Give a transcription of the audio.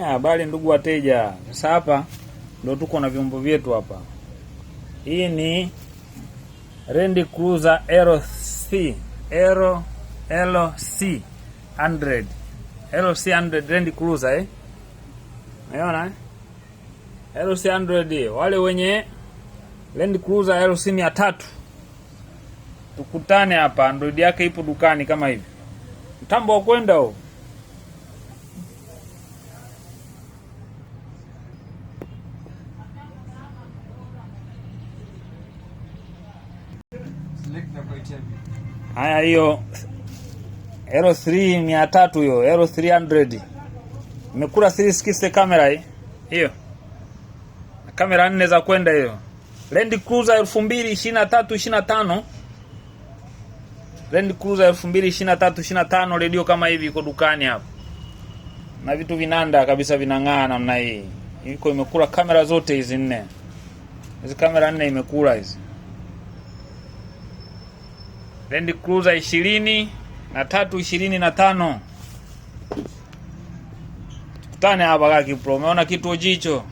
Habari ndugu wateja. Sasa hapa ndio tuko na vyombo vyetu hapa. Hii ni Land Cruiser LC 100 Land Cruiser Unaona LC 100. Wale wenye Land Cruiser LC 300 tukutane hapa. Android yake ipo dukani kama hivi. Mtambo wa kwenda huo. Haya, hiyo L3 300, hiyo L300 imekula 360 kamera hiyo. Kamera 4 za kwenda hiyo. Land Cruiser 2023-25. Land Cruiser 2023-25 radio kama hivi iko dukani hapo. Na vitu vinanda kabisa vinang'aa namna hii. Iko imekula kamera zote hizi 4. Hizi kamera 4 imekula hizi. Land Cruiser 23-25. Tukutane hapa Kaki Pro. Umeona kitu jicho?